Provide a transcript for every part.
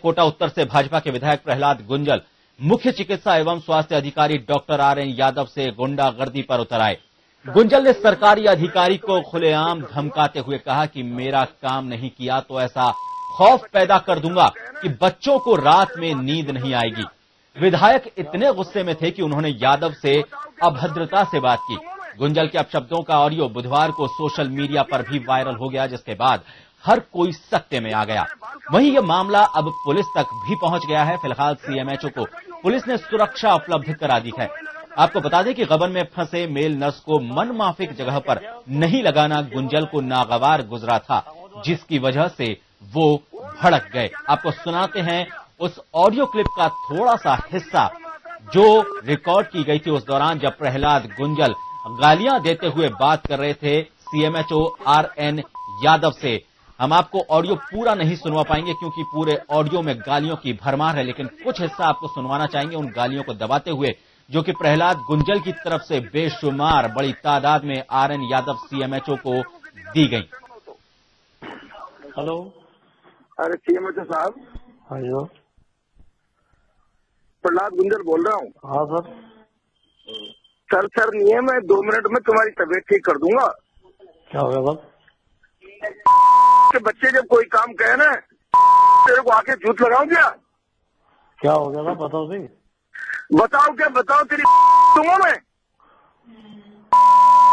कोटा उत्तर से भाजपा के विधायक प्रहलाद गुंजल मुख्य चिकित्सा एवं स्वास्थ्य अधिकारी डॉक्टर आरएन यादव से गुंडागर्दी पर उतर आए। गुंजल ने सरकारी अधिकारी को खुलेआम धमकाते हुए कहा कि मेरा काम नहीं किया तो ऐसा खौफ पैदा कर दूंगा कि बच्चों को रात में नींद नहीं आएगी। विधायक इतने गुस्से में थे कि उन्होंने यादव से अभद्रता से बात की। गुंजल के अपशब्दों का ऑडियो बुधवार को सोशल मीडिया पर भी वायरल हो गया, जिसके बाद हर कोई सकते में आ गया। वहीं यह मामला अब पुलिस तक भी पहुंच गया है। फिलहाल सीएमएचओ को पुलिस ने सुरक्षा उपलब्ध करा दी है। आपको बता दें कि गबन में फंसे मेल नर्स को मनमाफिक जगह पर नहीं लगाना गुंजल को नागवार गुजरा था, जिसकी वजह से वो भड़क गए। आपको सुनाते हैं उस ऑडियो क्लिप का थोड़ा सा हिस्सा जो रिकॉर्ड की गई थी उस दौरान जब प्रहलाद गुंजल गालियां देते हुए बात कर रहे थे सीएमएचओ आरएन यादव से। हम आपको ऑडियो पूरा नहीं सुनवा पाएंगे क्योंकि पूरे ऑडियो में गालियों की भरमार है, लेकिन कुछ हिस्सा आपको सुनवाना चाहेंगे उन गालियों को दबाते हुए जो कि प्रहलाद गुंजल की तरफ से बेशुमार बड़ी तादाद में आरएन यादव सीएमएचओ को दी गई। हेलो, अरे सीएमएचओ साहब। हाँ जी प्रहलाद गुंजल बोल रहा हूँ। हाँ सर नहीं है, मैं 2 मिनट में तुम्हारी तबीयत ठीक कर दूंगा। क्या हो गया सर? के बच्चे जब कोई काम कहे ना तेरे को आके जूत लगाऊं क्या हो गया सर? बताओ सही। बताओ तेरी दूंगा मैं।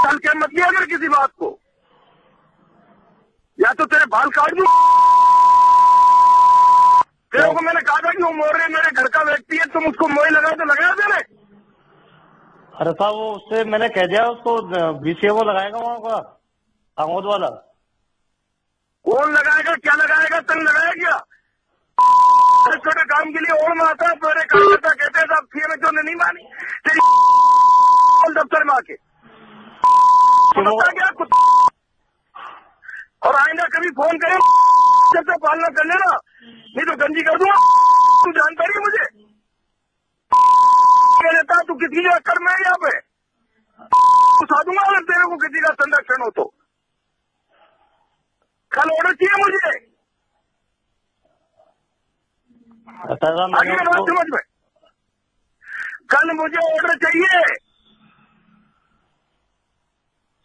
कल क्या मत लिया अगर किसी बात को, या तो तेरे बाल काट दूं। तेरे को मैंने कहा था कि वो मोरे मेरे घर का व्यक्ति है, तुम उसको मोई लगाओ तो लगाया तेरे। अरे साहब वो उससे मैंने कह दिया उसको बीसीएमओ लगाएगा वहाँ का आमोद वाला। कौन लगाएगा? क्या लगाएगा? तंग लगाया क्या? छोटे काम के लिए और में आता है, बड़े काम आता कहते हैं साहब सीएमएचओ ने नहीं मानी तेरी दफ्तर में आके क्या कुछ। और आइंदा कभी फोन करे जब तक पालना कर लेना, नहीं तो गंजी कर दूंगा। तू जानता नहीं मुझे लेता तू किसी के कर में यहाँ पे उठा दूंगा अगर तेरे को किसी का संरक्षण हो तो। कल ऑर्डर चाहिए मुझे। आगे बात समझ में, कल मुझे ऑर्डर चाहिए।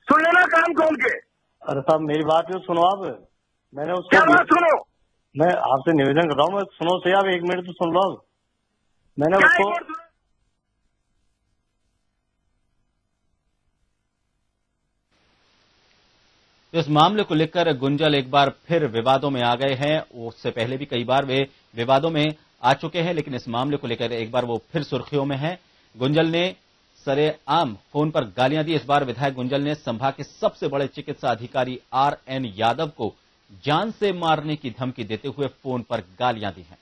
सुन लेना काम खोल के। अरे साहब मेरी बात तो सुनो आप। मैंने उसको क्या बात सुनो? मैं आपसे निवेदन कर रहा हूँ, सुनो सही आप 1 मिनट तो सुन लो आप। मैंने उसको इस मामले को लेकर गुंजल एक बार फिर विवादों में आ गए हैं। उससे पहले भी कई बार वे विवादों में आ चुके हैं, लेकिन इस मामले को लेकर एक बार वो फिर सुर्खियों में हैं। गुंजल ने सरेआम फोन पर गालियां दी। इस बार विधायक गुंजल ने संभाग के सबसे बड़े चिकित्सा अधिकारी आरएन यादव को जान से मारने की धमकी देते हुए फोन पर गालियां दी हैं।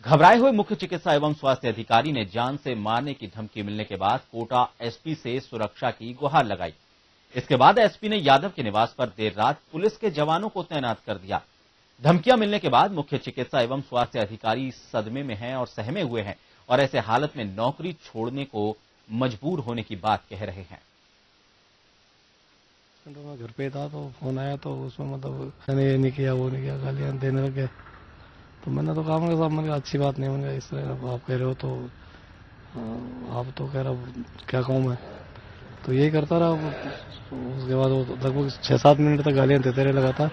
घबराए हुए मुख्य चिकित्सा एवं स्वास्थ्य अधिकारी ने जान से मारने की धमकी मिलने के बाद कोटा एसपी से सुरक्षा की गुहार लगाई। इसके बाद एसपी ने यादव के निवास पर देर रात पुलिस के जवानों को तैनात कर दिया। धमकियां मिलने के बाद मुख्य चिकित्सा एवं स्वास्थ्य अधिकारी सदमे में हैं और सहमे हुए हैं और ऐसे हालत में नौकरी छोड़ने को मजबूर होने की बात कह रहे हैं। मैं घर पे था तो फोन आया तो उसमें मतलब मैंने ये नहीं किया वो नहीं किया, गालियां देने लगे। तो मैंने तो कहा मैंने साहब मैंने अच्छी बात नहीं, मैंने इस तरह आप कह रहे हो तो आप तो कह रहा क्या कहूँ मैं। तो यही करता रहा। उसके बाद वो लगभग 6-7 मिनट तक गालियां देते रहे लगातार।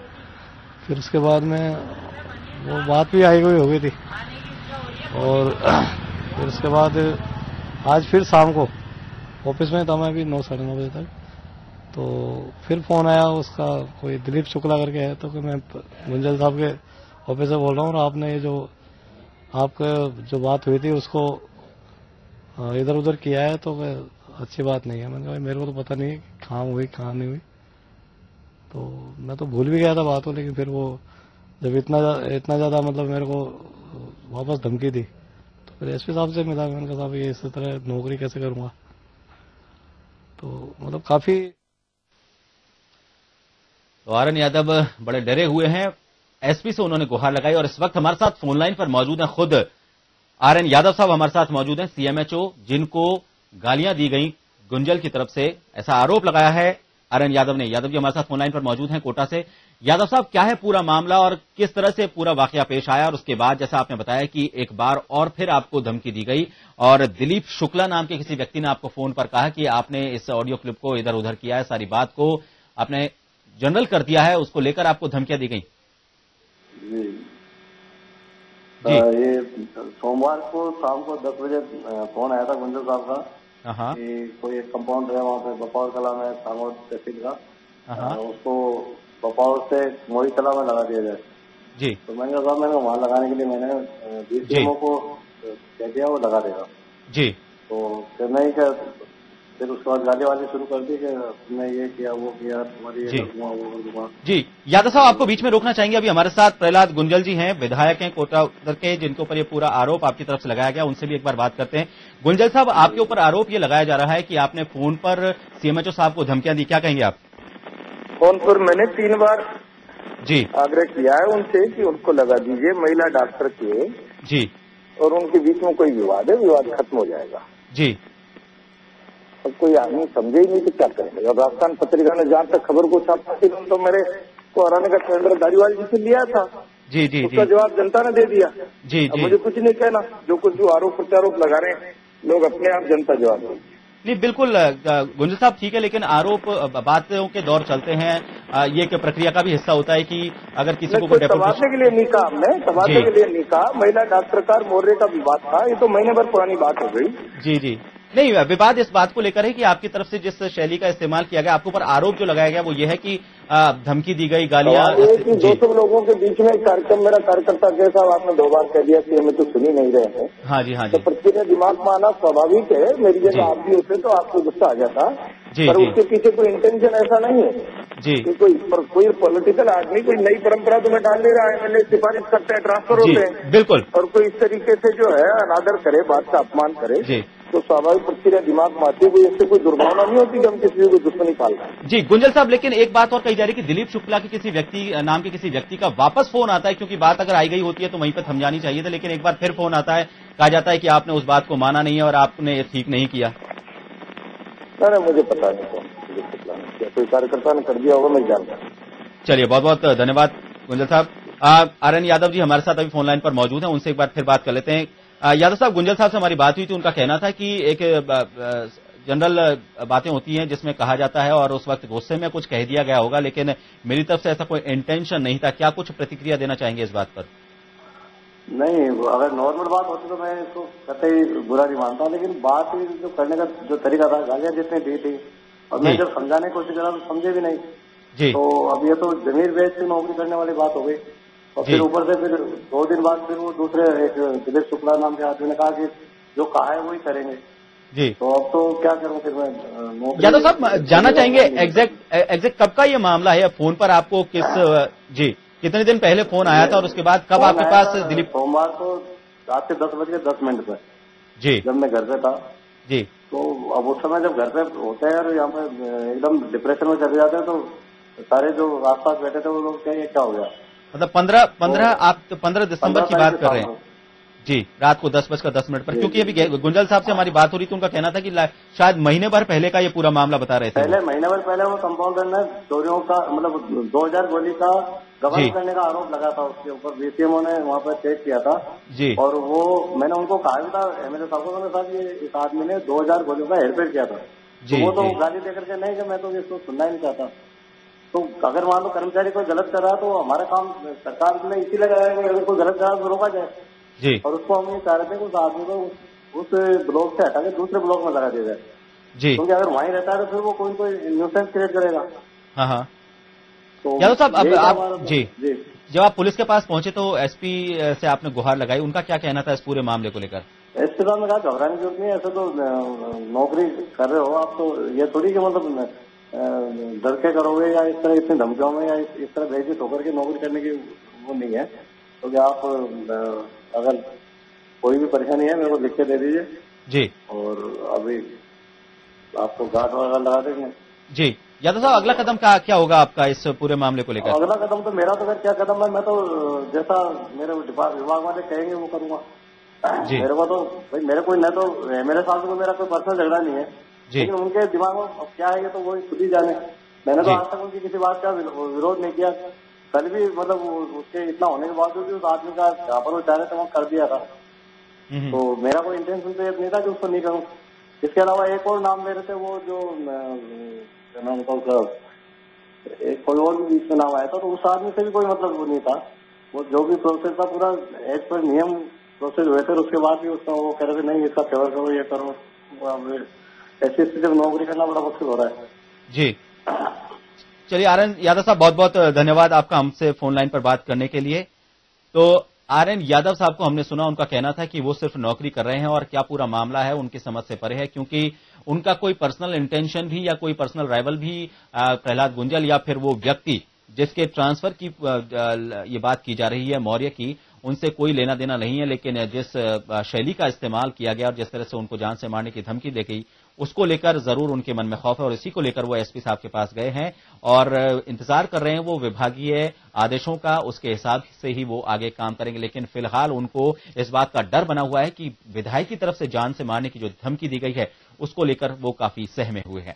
फिर उसके बाद में वो बात भी आई हुई हो गई थी और फिर उसके बाद आज फिर शाम को ऑफिस में था मैं भी 9-9:30 बजे तक। तो फिर फोन आया उसका, कोई दिलीप शुक्ला करके है, तो कि मैं गुंजल साहब के ऑफिस से बोल रहा हूँ और आपने ये जो आपका जो बात हुई थी उसको इधर उधर किया है तो अच्छी बात नहीं है। मैंने कहा मेरे को तो पता नहीं है कहाँ हुई कहाँ नहीं हुई। तो मैं तो भूल भी गया था बात को, लेकिन फिर वो जब इतना ज्यादा मतलब मेरे को वापस धमकी दी तो फिर एसपी साहब से मिला। मैंने कहा साहब ये इस तरह नौकरी कैसे करूंगा। तो मतलब काफी तो आरएन यादव बड़े डरे हुए हैं। एसपी से उन्होंने गुहार लगाई और इस वक्त हमारे साथ फोन लाइन पर मौजूद हैं खुद आरएन यादव साहब हमारे साथ मौजूद हैं, सीएमएचओ जिनको गालियां दी गई गुंजल की तरफ से, ऐसा आरोप लगाया है आरएन यादव ने। यादव जी हमारे साथ फोन लाइन पर मौजूद हैं कोटा से। यादव साहब, क्या है पूरा मामला और किस तरह से पूरा वाकया पेश आया? और उसके बाद जैसा आपने बताया कि एक बार और फिर आपको धमकी दी गई और दिलीप शुक्ला नाम के किसी व्यक्ति ने आपको फोन पर कहा कि आपने इस ऑडियो क्लिप को इधर उधर किया है, सारी बात को आपने जनरल कर दिया है, उसको लेकर आपको धमकियां दी गई। जी, ये सोमवार को शाम को 10 बजे फोन आया था गुंजल साहब का कि कोई एक कंपाउंड है वहाँ पे बपावर कला में सांगोद तहसील का, उसको बपावर से मोरी कला में लगा दिया जाए। जी, तो मैंने कहा साहब, मैंने वहाँ लगाने के लिए मैंने बीसीएमओ को कह दिया, वो लगा देगा। जी, तो फिर नहीं क्या, फिर उसके बाद गाली वाली शुरू कर दी कि तुमने ये किया वो किया, तुम्हारी ये वो। जी, यादव साहब, आपको बीच में रोकना चाहेंगे। अभी हमारे साथ प्रहलाद गुंजल जी हैं, विधायक हैं कोटा उत्तर के, जिनके ऊपर ये पूरा आरोप आपकी तरफ से लगाया गया, उनसे भी एक बार बात करते हैं। गुंजल साहब, आपके ऊपर आरोप ये लगाया जा रहा है कि आपने फोन पर सीएमएचओ साहब को धमकियां दी, क्या कहेंगे आप? फोन पर मैंने 3 बार जी आग्रह किया है उनसे कि उनको लगा दीजिए, महिला डॉक्टर के, जी, और उनके बीच में कोई विवाद है, विवाद खत्म हो जाएगा। जी, अब कोई आदमी समझे ही नहीं तो क्या करेंगे। अब राजस्थान पत्रिका ने जहाँ तक खबर को छापा थी, तो मेरे को हराने का टेंडर दारीवाल जी से लिया था। जी, जी, उसका जवाब जनता ने दे दिया। जी, जी, मुझे कुछ नहीं कहना, जो कुछ जो आरोप प्रत्यारोप लगा रहे हैं लोग, अपने आप जनता जवाब देगी। नहीं, बिल्कुल गुंजल साहब, ठीक है, लेकिन आरोप बातों के दौर चलते हैं, ये एक प्रक्रिया का भी हिस्सा होता है कि अगर किसी को तबादले के लिए नहीं कहा हमने, तबादले के लिए नहीं कहा, महिला डॉक्टर का मोर्रे का विवाद था, ये तो महीने भर पुरानी बात हो गई। जी, जी, नहीं, विवाद इस बात को लेकर है कि आपकी तरफ से जिस शैली का इस्तेमाल किया गया, आपके ऊपर आरोप जो लगाया गया वो ये है कि धमकी दी गई, गालियां। 200 लोगों के बीच में कार्यक्रम, मेरा कार्यकर्ता के साहब आपने 2 बार कह दिया कि हमें तो सुनी नहीं रहे हैं। हाँ जी, हाँ जी, तो प्रतिक्रिया दिमाग में आना स्वाभाविक है, मेरी जगह आप भी होते तो आपको गुस्सा आ जाता। पर उसके पीछे कोई इंटेंशन ऐसा नहीं है जी, कि कोई पॉलिटिकल आदमी कोई नई परंपरा तुम्हें डाल दे रहा है, एमएलए सिफारिश करते हैं, ट्रांसफर होते हैं, बिल्कुल, और कोई इस तरीके से जो है अनादर करे, बात का अपमान करे, तो स्वाभाविक प्रतिक्रिया दिमाग में आती है। इससे कोई दुर्भावना नहीं होती कि हम किसी को दुश्मनी पाल रहे हैं। जी, गुंजल साहब, लेकिन एक बात और कही जा रही है कि दिलीप शुक्ला के किसी व्यक्ति नाम के किसी व्यक्ति का वापस फोन आता है, क्योंकि बात अगर आई गई होती है तो वहीं पर थम जानी चाहिए था, लेकिन एक बार फिर फोन आता है, कहा जाता है कि आपने उस बात को माना नहीं है और आपने ये ठीक नहीं किया। नहीं, मुझे पता नहीं, कोई कार्यकर्ता ने कर दिया होगा, मैं जानता हूँ। चलिए, बहुत बहुत धन्यवाद गुंजल साहब। आरएन यादव जी हमारे साथ अभी फोन लाइन पर मौजूद हैं, उनसे एक बार फिर बात कर लेते हैं। यादव साहब, गुंजल साहब से हमारी बात हुई थी, उनका कहना था कि एक जनरल बातें होती हैं जिसमें कहा जाता है और उस वक्त गुस्से में कुछ कह दिया गया होगा, लेकिन मेरी तरफ से ऐसा कोई इंटेंशन नहीं था। क्या कुछ प्रतिक्रिया देना चाहेंगे इस बात पर? नहीं, अगर नॉर्मल बात होती तो मैं इसको कतई बुरा नहीं मानता, लेकिन बात जो करने का जो तरीका था, गालियां जितने दी थी और मैं जब समझाने की कोशिश करा तो समझे भी नहीं जी। तो अब ये तो जमीर बेच से नौकरी करने वाली बात हो गई। और फिर ऊपर से फिर 2 दिन बाद फिर वो दूसरे एक दिलीप शुक्ला नाम के आदमी ने कहा कि जो कहा है वही करेंगे जी। तो अब तो क्या करूं फिर मैं। यादव साहब, जानना चाहेंगे एग्जैक्ट कब का ये मामला है? फोन पर आपको जी कितने दिन पहले फोन आया था और उसके बाद कब आपके पास दिलीप? सोमवार को रात के 10:10 पर जी, जब मैं घर पे था जी। तो अब उस समय जब घर पे होते हैं और यहाँ पे एकदम डिप्रेशन में चले जाते हैं, तो सारे जो आसपास बैठे थे वो लोग कहेंगे क्या हो गया। मतलब 15 दिसंबर की बात कर रहे हैं जी, रात को 10:10 पर, क्योंकि अभी गुंजल साहब से हमारी बात हो रही थी, उनका कहना था कि शायद महीने भर पहले का ये पूरा मामला बता रहे थे। पहले महीने भर पहले वो कंपाउंडर ने चोरियों का मतलब 2000 गोली का गबन करने का आरोप लगा था उसके ऊपर। बीसीएमओ ने वहाँ पर चेक किया था जी। और वो मैंने उनको कहा भी था, एमएलए साहब को था कि इस आदमी ने 2000 गोलियों का हेरफेर किया था जी, तो वो तो गाली देकर के नहीं कि मैं तो इसको सुनना ही नहीं चाहता। तो अगर मान लो कर्मचारी कोई गलत कर रहा है तो हमारा काम सरकार ने इसी लगाया कि अगर कोई गलत कर रहा है तो रोका जाए जी। और उसको हम ये चाह रहे थे कि उस आदमी को उस ब्लॉक से हटा के दूसरे ब्लॉक में लगा दिया जाए जी, क्योंकि अगर वहीं रहता है तो फिर वो कोई न्यूसेंस क्रिएट करेगा। हाँ। तो यादव साहब, अब आप जी जब आप पुलिस के पास पहुंचे तो एसपी से आपने गुहार लगाई, उनका क्या कहना था इस पूरे मामले को लेकर? एसपी साहब ने कहा घबराने की जरूरत नहीं है, ऐसे तो नौकरी कर रहे हो आप, तो ये थोड़ी कि मतलब डर के करोगे या इस तरह इतनी धमकियों में या इस तरह भयभीत होकर के नौकरी करने की वो नहीं है। तो क्या आप अगर कोई भी परेशानी है मेरे को लिख के दे दीजिए जी, और अभी आपको गार्ड वगैरह लगा देंगे जी। यादव साहब, अगला कदम क्या होगा आपका इस पूरे मामले को लेकर? अगला कदम तो मेरा तो क्या कदम है, मैं तो जैसा मेरे विभाग वाले कहेंगे वो करूंगा जी। मेरे को तो भाई मेरे कोई न तो मेरे साथ में मेरा कोई पर्सनल झगड़ा नहीं है जी, लेकिन उनके दिमाग में क्या है ये तो वो खुद ही जाने। मैंने तो आज तक उनकी किसी बात का विरोध नहीं किया, कल भी मतलब उसके इतना होने के बावजूद भी उस आदमी का जहाँ पर वो चाह रहे थे वहाँ कर दिया था। तो मेरा कोई इंटेंशन तो ये नहीं था कि उसको नहीं करूँ। इसके अलावा एक और नाम ले रहे थे, वो जो क्या नाम था उसका, एक कोई और भी बीच में नाम आया था, तो उस आदमी से भी कोई मतलब वो नहीं था। वो जो भी प्रोसेस था पूरा एज पर नियम प्रोसेस हुए थे, उसके बाद भी उसका वो कह रहे थे नहीं इसका फेवर करो, ये करो। ऐसी स्थिति में नौकरी करना बड़ा मुश्किल हो रहा है। जी चलिए आर्यन यादव साहब, बहुत बहुत धन्यवाद आपका हमसे फोन लाइन पर बात करने के लिए। तो आर्यन यादव साहब को हमने सुना, उनका कहना था कि वो सिर्फ नौकरी कर रहे हैं और क्या पूरा मामला है उनकी समझ से परे है, क्योंकि उनका कोई पर्सनल इंटेंशन भी या कोई पर्सनल राइवल भी प्रहलाद गुंजल या फिर वो व्यक्ति जिसके ट्रांसफर की ये बात की जा रही है मौर्य की, उनसे कोई लेना देना नहीं है। लेकिन जिस शैली का इस्तेमाल किया गया और जिस तरह से उनको जान से मारने की धमकी दी गई, उसको लेकर जरूर उनके मन में खौफ है और इसी को लेकर वो एसपी साहब के पास गए हैं और इंतजार कर रहे हैं वो विभागीय आदेशों का, उसके हिसाब से ही वो आगे काम करेंगे। लेकिन फिलहाल उनको इस बात का डर बना हुआ है कि विधायक की तरफ से जान से मारने की जो धमकी दी गई है उसको लेकर वो काफी सहमे हुए हैं।